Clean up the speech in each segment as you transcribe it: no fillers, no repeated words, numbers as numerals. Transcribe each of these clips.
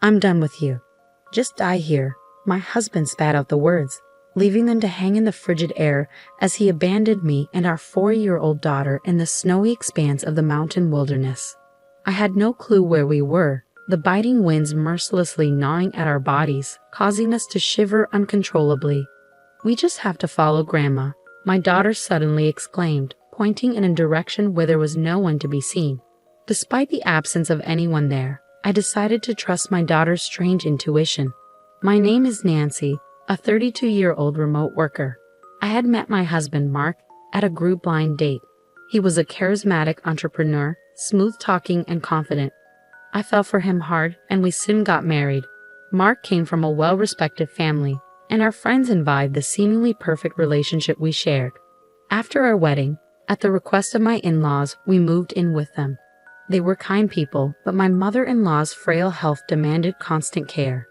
I'm done with you. Just die here." My husband spat out the words, leaving them to hang in the frigid air as he abandoned me and our 4-year-old daughter in the snowy expanse of the mountain wilderness. I had no clue where we were, the biting winds mercilessly gnawing at our bodies, causing us to shiver uncontrollably. "We just have to follow Grandma," my daughter suddenly exclaimed, pointing in a direction where there was no one to be seen. Despite the absence of anyone there, I decided to trust my daughter's strange intuition. My name is Nancy, a 32-year-old remote worker. I had met my husband, Mark, at a group blind date. He was a charismatic entrepreneur, smooth-talking and confident. I fell for him hard, and we soon got married. Mark came from a well-respected family, and our friends envied the seemingly perfect relationship we shared. After our wedding, at the request of my in-laws, we moved in with them. They were kind people, but my mother-in-law's frail health demanded constant care.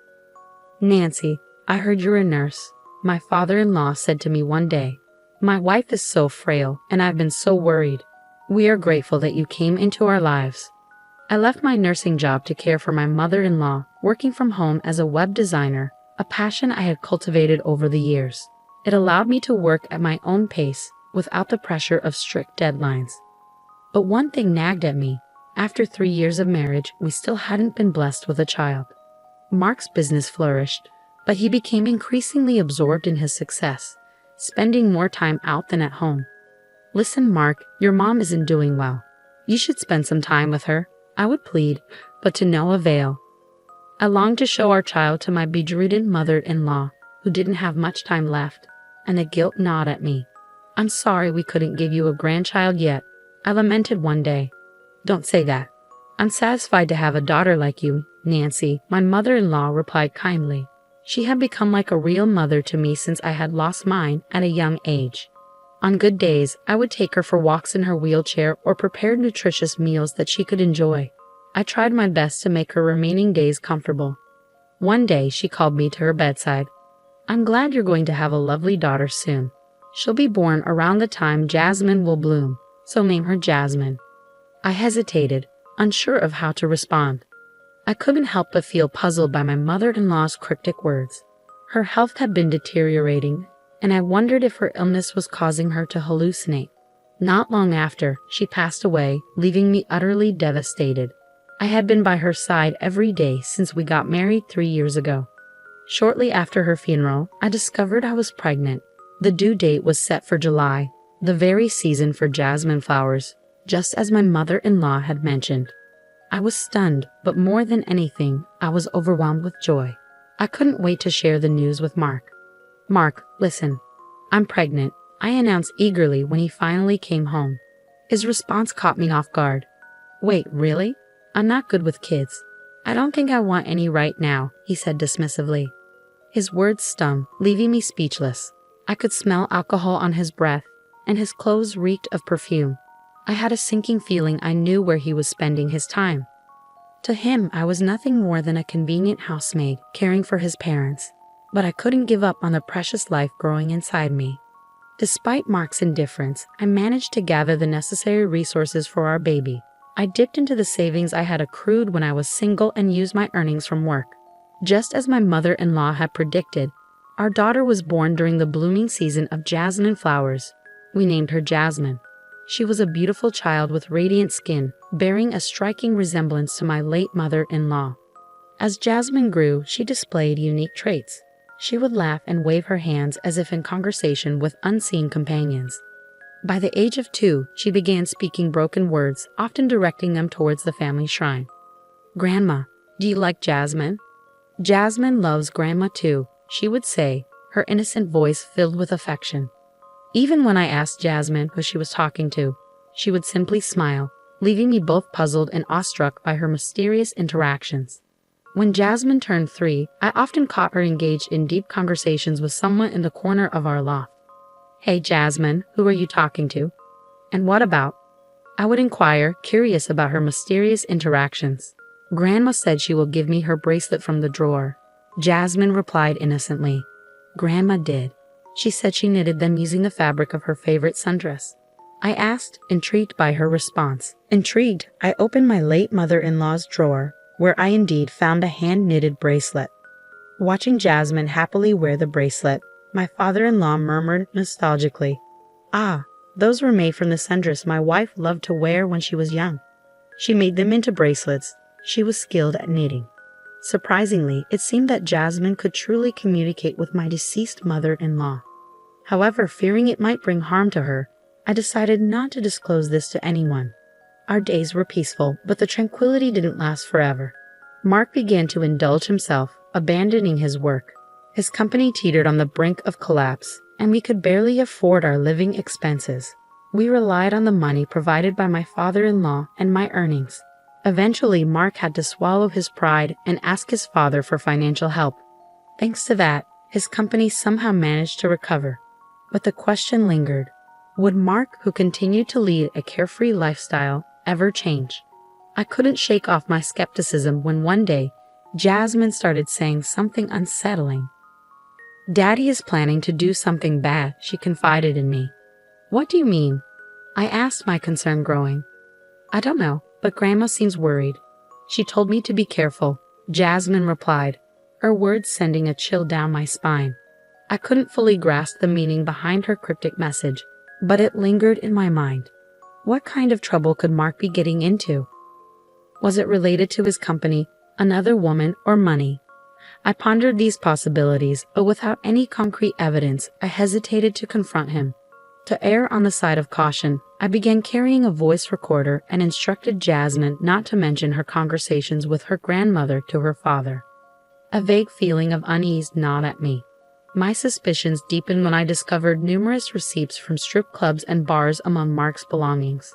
"Nancy, I heard you're a nurse," my father-in-law said to me one day. "My wife is so frail, and I've been so worried. We are grateful that you came into our lives." I left my nursing job to care for my mother-in-law, working from home as a web designer, a passion I had cultivated over the years. It allowed me to work at my own pace, without the pressure of strict deadlines. But one thing nagged at me. After 3 years of marriage, we still hadn't been blessed with a child. Mark's business flourished, but he became increasingly absorbed in his success, spending more time out than at home. "Listen, Mark, your mom isn't doing well. You should spend some time with her," I would plead, but to no avail. I longed to show our child to my bedridden mother-in-law, who didn't have much time left, and a guilt gnawed at me. "I'm sorry we couldn't give you a grandchild yet," I lamented one day. "Don't say that. I'm satisfied to have a daughter like you, Nancy," my mother-in-law replied kindly. She had become like a real mother to me since I had lost mine at a young age. On good days, I would take her for walks in her wheelchair or prepare nutritious meals that she could enjoy. I tried my best to make her remaining days comfortable. One day, she called me to her bedside. "I'm glad you're going to have a lovely daughter soon. She'll be born around the time jasmine will bloom, so name her Jasmine." I hesitated, unsure of how to respond. I couldn't help but feel puzzled by my mother-in-law's cryptic words. Her health had been deteriorating, and I wondered if her illness was causing her to hallucinate. Not long after, she passed away, leaving me utterly devastated. I had been by her side every day since we got married 3 years ago. Shortly after her funeral, I discovered I was pregnant. The due date was set for July, the very season for jasmine flowers, just as my mother-in-law had mentioned. I was stunned, but more than anything, I was overwhelmed with joy. I couldn't wait to share the news with Mark. "Mark, listen. I'm pregnant," I announced eagerly when he finally came home. His response caught me off guard. "Wait, really? I'm not good with kids. I don't think I want any right now," he said dismissively. His words stung, leaving me speechless. I could smell alcohol on his breath, and his clothes reeked of perfume. I had a sinking feeling I knew where he was spending his time. To him, I was nothing more than a convenient housemaid caring for his parents, but I couldn't give up on the precious life growing inside me. Despite Mark's indifference, I managed to gather the necessary resources for our baby. I dipped into the savings I had accrued when I was single and used my earnings from work. Just as my mother-in-law had predicted, our daughter was born during the blooming season of jasmine flowers. We named her Jasmine. She was a beautiful child with radiant skin, bearing a striking resemblance to my late mother-in-law. As Jasmine grew, she displayed unique traits. She would laugh and wave her hands as if in conversation with unseen companions. By the age of 2, she began speaking broken words, often directing them towards the family shrine. "Grandma, do you like Jasmine?" "Jasmine loves Grandma too," she would say, her innocent voice filled with affection. Even when I asked Jasmine who she was talking to, she would simply smile, leaving me both puzzled and awestruck by her mysterious interactions. When Jasmine turned 3, I often caught her engaged in deep conversations with someone in the corner of our loft. "Hey Jasmine, who are you talking to? And what about?" I would inquire, curious about her mysterious interactions. "Grandma said she will give me her bracelet from the drawer," Jasmine replied innocently. "Grandma did. She said she knitted them using the fabric of her favorite sundress." I asked, intrigued by her response. Intrigued, I opened my late mother-in-law's drawer, where I indeed found a hand-knitted bracelet. Watching Jasmine happily wear the bracelet, my father-in-law murmured nostalgically, "Ah, those were made from the sundress my wife loved to wear when she was young. She made them into bracelets. She was skilled at knitting." Surprisingly, it seemed that Jasmine could truly communicate with my deceased mother-in-law. However, fearing it might bring harm to her, I decided not to disclose this to anyone. Our days were peaceful, but the tranquility didn't last forever. Mark began to indulge himself, abandoning his work. His company teetered on the brink of collapse, and we could barely afford our living expenses. We relied on the money provided by my father-in-law and my earnings. Eventually, Mark had to swallow his pride and ask his father for financial help. Thanks to that, his company somehow managed to recover. But the question lingered. Would Mark, who continued to lead a carefree lifestyle, ever change? I couldn't shake off my skepticism when one day, Jasmine started saying something unsettling. "Daddy is planning to do something bad," she confided in me. "What do you mean?" I asked, my concern growing. "I don't know, but Grandma seems worried. She told me to be careful," Jasmine replied, her words sending a chill down my spine. I couldn't fully grasp the meaning behind her cryptic message, but it lingered in my mind. What kind of trouble could Mark be getting into? Was it related to his company, another woman, or money? I pondered these possibilities, but without any concrete evidence, I hesitated to confront him. To err on the side of caution, I began carrying a voice recorder and instructed Jasmine not to mention her conversations with her grandmother to her father. A vague feeling of unease gnawed at me. My suspicions deepened when I discovered numerous receipts from strip clubs and bars among Mark's belongings.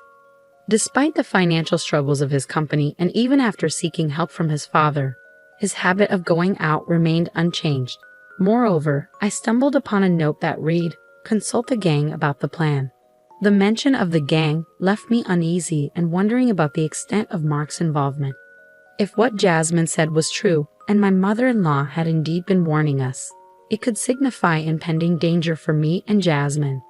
Despite the financial struggles of his company and even after seeking help from his father, his habit of going out remained unchanged. Moreover, I stumbled upon a note that read, "Consult the gang about the plan." The mention of the gang left me uneasy and wondering about the extent of Mark's involvement. If what Jasmine said was true, and my mother-in-law had indeed been warning us, it could signify impending danger for me and Jasmine.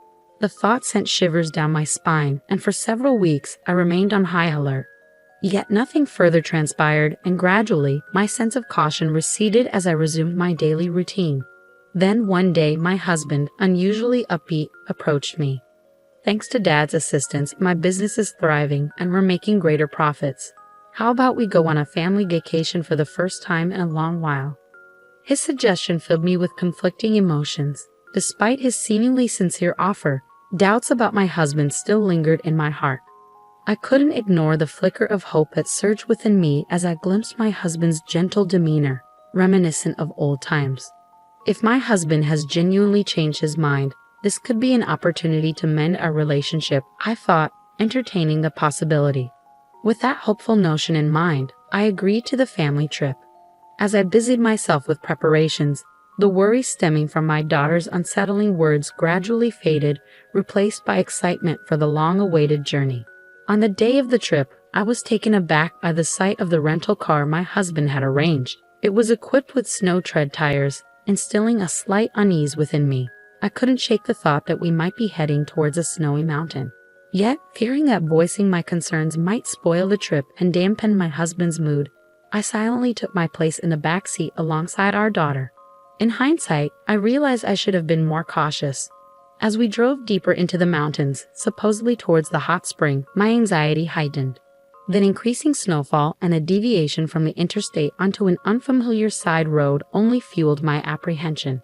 The thought sent shivers down my spine, and for several weeks I remained on high alert. Yet nothing further transpired, and gradually my sense of caution receded as I resumed my daily routine. Then one day my husband, unusually upbeat, approached me. "Thanks to Dad's assistance, my business is thriving and we're making greater profits. How about we go on a family vacation for the first time in a long while?" His suggestion filled me with conflicting emotions. Despite his seemingly sincere offer, doubts about my husband still lingered in my heart. I couldn't ignore the flicker of hope that surged within me as I glimpsed my husband's gentle demeanor, reminiscent of old times. If my husband has genuinely changed his mind, this could be an opportunity to mend our relationship, I thought, entertaining the possibility. With that hopeful notion in mind, I agreed to the family trip. As I busied myself with preparations, the worry stemming from my daughter's unsettling words gradually faded, replaced by excitement for the long-awaited journey. On the day of the trip, I was taken aback by the sight of the rental car my husband had arranged. It was equipped with snow tread tires, instilling a slight unease within me. I couldn't shake the thought that we might be heading towards a snowy mountain. Yet, fearing that voicing my concerns might spoil the trip and dampen my husband's mood, I silently took my place in the back seat alongside our daughter. In hindsight, I realized I should have been more cautious. As we drove deeper into the mountains, supposedly towards the hot spring, my anxiety heightened. Then increasing snowfall and a deviation from the interstate onto an unfamiliar side road only fueled my apprehension.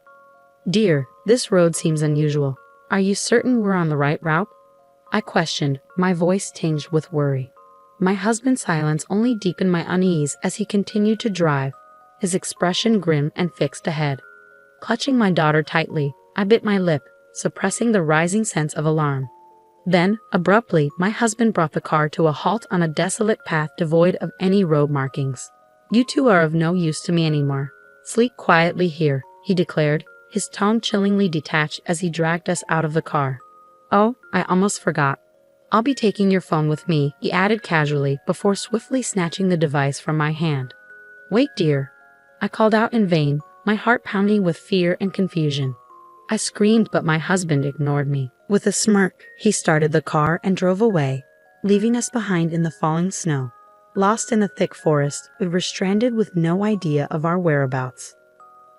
"Dear, this road seems unusual. Are you certain we're on the right route?" I questioned, my voice tinged with worry. My husband's silence only deepened my unease as he continued to drive, his expression grim and fixed ahead. Clutching my daughter tightly, I bit my lip, suppressing the rising sense of alarm. Then, abruptly, my husband brought the car to a halt on a desolate path devoid of any road markings. "You two are of no use to me anymore. Sleep quietly here," he declared, his tone chillingly detached as he dragged us out of the car. "Oh, I almost forgot. I'll be taking your phone with me," he added casually before swiftly snatching the device from my hand. "Wait, dear." I called out in vain, my heart pounding with fear and confusion. I screamed, but my husband ignored me. With a smirk, he started the car and drove away, leaving us behind in the falling snow. Lost in the thick forest, we were stranded with no idea of our whereabouts.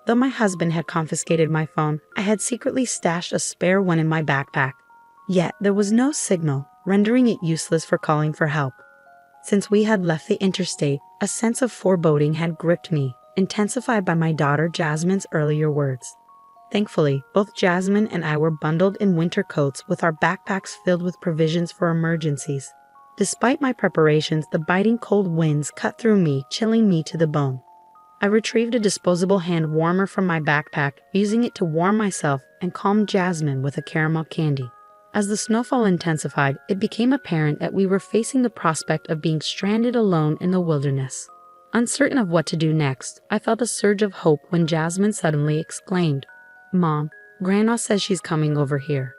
Though my husband had confiscated my phone, I had secretly stashed a spare one in my backpack. Yet there was no signal, rendering it useless for calling for help. Since we had left the interstate, a sense of foreboding had gripped me, intensified by my daughter Jasmine's earlier words. Thankfully, both Jasmine and I were bundled in winter coats with our backpacks filled with provisions for emergencies. Despite my preparations, the biting cold winds cut through me, chilling me to the bone. I retrieved a disposable hand warmer from my backpack, using it to warm myself and calm Jasmine with a caramel candy. As the snowfall intensified, it became apparent that we were facing the prospect of being stranded alone in the wilderness. Uncertain of what to do next, I felt a surge of hope when Jasmine suddenly exclaimed, "Mom, Grandma says she's coming over here."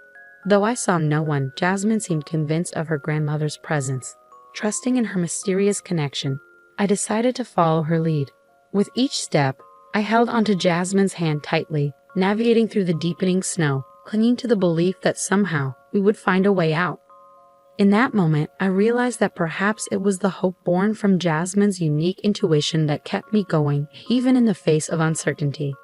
Though I saw no one, Jasmine seemed convinced of her grandmother's presence. Trusting in her mysterious connection, I decided to follow her lead. With each step, I held onto Jasmine's hand tightly, navigating through the deepening snow, clinging to the belief that somehow we would find a way out. In that moment, I realized that perhaps it was the hope born from Jasmine's unique intuition that kept me going, even in the face of uncertainty.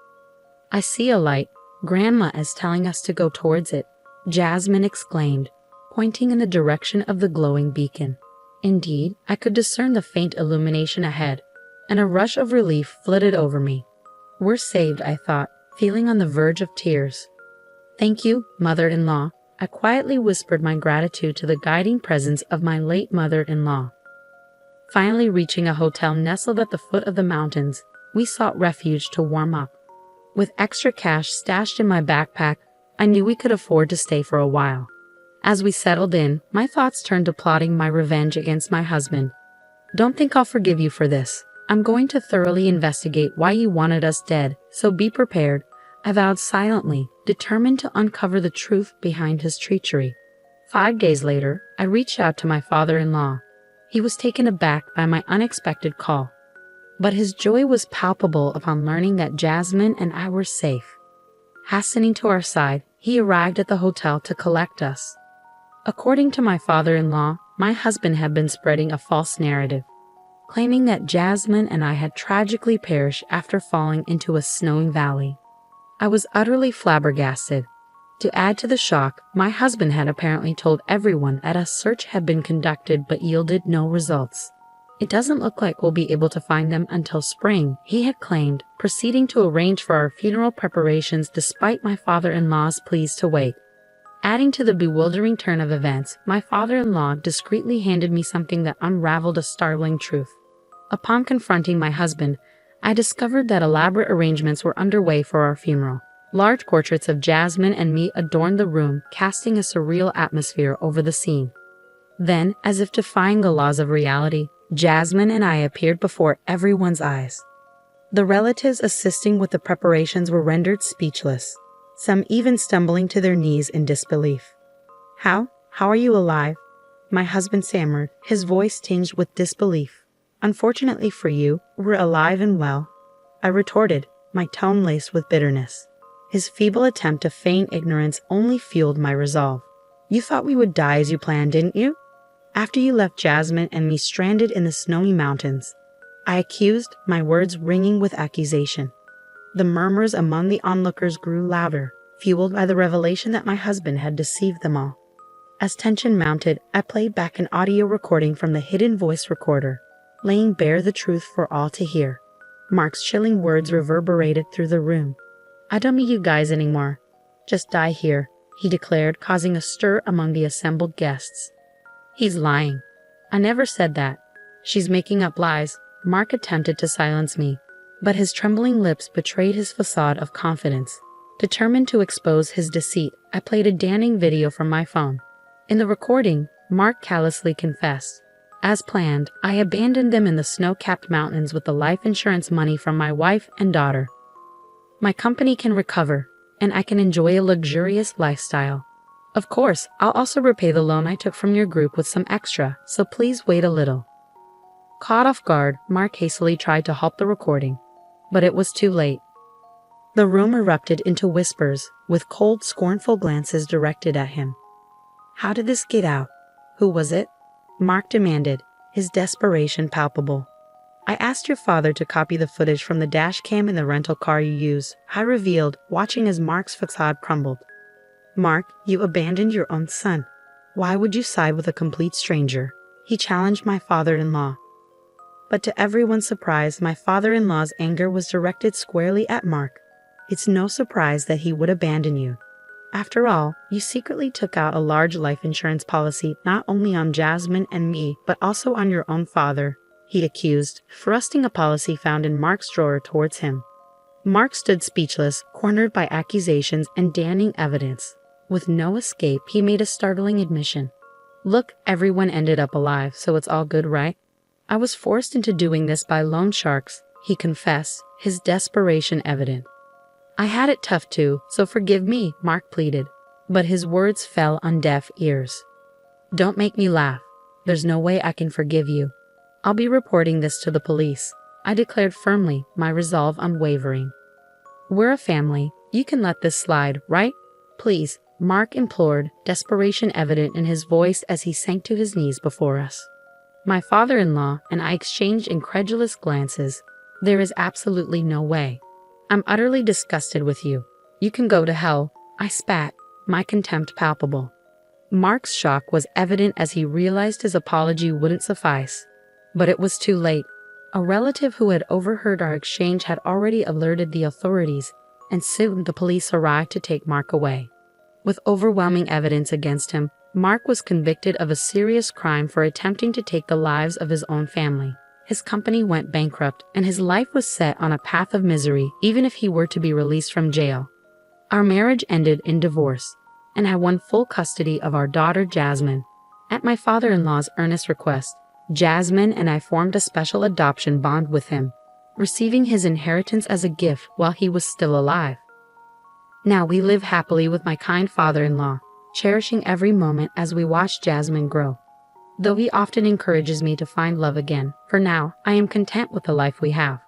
"I see a light. Grandma is telling us to go towards it," Jasmine exclaimed, pointing in the direction of the glowing beacon. Indeed, I could discern the faint illumination ahead, and a rush of relief flooded over me. "We're saved," I thought, feeling on the verge of tears. "Thank you, mother-in-law," I quietly whispered my gratitude to the guiding presence of my late mother-in-law. Finally reaching a hotel nestled at the foot of the mountains, we sought refuge to warm up. With extra cash stashed in my backpack, I knew we could afford to stay for a while. As we settled in, my thoughts turned to plotting my revenge against my husband. "Don't think I'll forgive you for this. I'm going to thoroughly investigate why you wanted us dead, so be prepared," I vowed silently, determined to uncover the truth behind his treachery. 5 days later, I reached out to my father-in-law. He was taken aback by my unexpected call, but his joy was palpable upon learning that Jasmine and I were safe. Hastening to our side, he arrived at the hotel to collect us. According to my father-in-law, my husband had been spreading a false narrative, claiming that Jasmine and I had tragically perished after falling into a snowing valley. I was utterly flabbergasted. To add to the shock, my husband had apparently told everyone that a search had been conducted but yielded no results. "It doesn't look like we'll be able to find them until spring," he had claimed, proceeding to arrange for our funeral preparations despite my father-in-law's pleas to wait. Adding to the bewildering turn of events, my father-in-law discreetly handed me something that unraveled a startling truth. Upon confronting my husband, I discovered that elaborate arrangements were underway for our funeral. Large portraits of Jasmine and me adorned the room, casting a surreal atmosphere over the scene. Then, as if defying the laws of reality, Jasmine and I appeared before everyone's eyes. The relatives assisting with the preparations were rendered speechless, some even stumbling to their knees in disbelief. How are you alive?" my husband stammered, his voice tinged with disbelief. "Unfortunately for you, we're alive and well," I retorted, my tone laced with bitterness. His feeble attempt to feign ignorance only fueled my resolve. "You thought we would die as you planned, didn't you? After you left Jasmine and me stranded in the snowy mountains," I accused, my words ringing with accusation. The murmurs among the onlookers grew louder, fueled by the revelation that my husband had deceived them all. As tension mounted, I played back an audio recording from the hidden voice recorder, laying bare the truth for all to hear. Mark's chilling words reverberated through the room. "I don't need you guys anymore. Just die here," he declared, causing a stir among the assembled guests. "He's lying. I never said that. She's making up lies." Mark attempted to silence me, but his trembling lips betrayed his facade of confidence. Determined to expose his deceit, I played a damning video from my phone. In the recording, Mark callously confessed, "As planned, I abandoned them in the snow-capped mountains with the life insurance money from my wife and daughter. My company can recover, and I can enjoy a luxurious lifestyle. Of course, I'll also repay the loan I took from your group with some extra, so please wait a little." Caught off guard, Mark hastily tried to halt the recording, but it was too late. The room erupted into whispers, with cold, scornful glances directed at him. "How did this get out? Who was it?" Mark demanded, his desperation palpable. I asked your father to copy the footage from the dash cam in the rental car you used, I revealed, watching as Mark's facade crumbled. Mark, you abandoned your own son. Why would you side with a complete stranger? He challenged my father-in-law. But to everyone's surprise, my father-in-law's anger was directed squarely at Mark. It's no surprise that he would abandon you. After all, you secretly took out a large life insurance policy not only on Jasmine and me, but also on your own father, he accused, thrusting a policy found in Mark's drawer towards him. Mark stood speechless, cornered by accusations and damning evidence. With no escape, he made a startling admission. Look, everyone ended up alive, so it's all good, right? I was forced into doing this by loan sharks, he confessed, his desperation evident. I had it tough too, so forgive me, Mark pleaded. But his words fell on deaf ears. Don't make me laugh. There's no way I can forgive you. I'll be reporting this to the police, I declared firmly, my resolve unwavering. We're a family. You can let this slide, right? Please, Mark implored, desperation evident in his voice as he sank to his knees before us. My father-in-law and I exchanged incredulous glances. There is absolutely no way. I'm utterly disgusted with you. You can go to hell, I spat, my contempt palpable. Mark's shock was evident as he realized his apology wouldn't suffice. But it was too late. A relative who had overheard our exchange had already alerted the authorities, and soon the police arrived to take Mark away. With overwhelming evidence against him, Mark was convicted of a serious crime for attempting to take the lives of his own family. His company went bankrupt, and his life was set on a path of misery even if he were to be released from jail. Our marriage ended in divorce, and I won full custody of our daughter Jasmine. At my father-in-law's earnest request, Jasmine and I formed a special adoption bond with him, receiving his inheritance as a gift while he was still alive. Now we live happily with my kind father-in-law, cherishing every moment as we watch Jasmine grow. Though he often encourages me to find love again, for now, I am content with the life we have.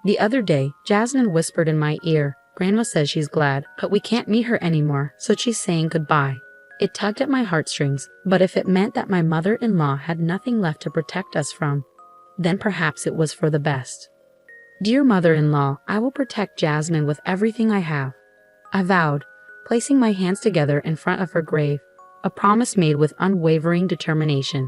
The other day, Jasmine whispered in my ear, Grandma says she's glad, but we can't meet her anymore, so she's saying goodbye. It tugged at my heartstrings, but if it meant that my mother-in-law had nothing left to protect us from, then perhaps it was for the best. Dear mother-in-law, I will protect Jasmine with everything I have, I vowed, placing my hands together in front of her grave, a promise made with unwavering determination.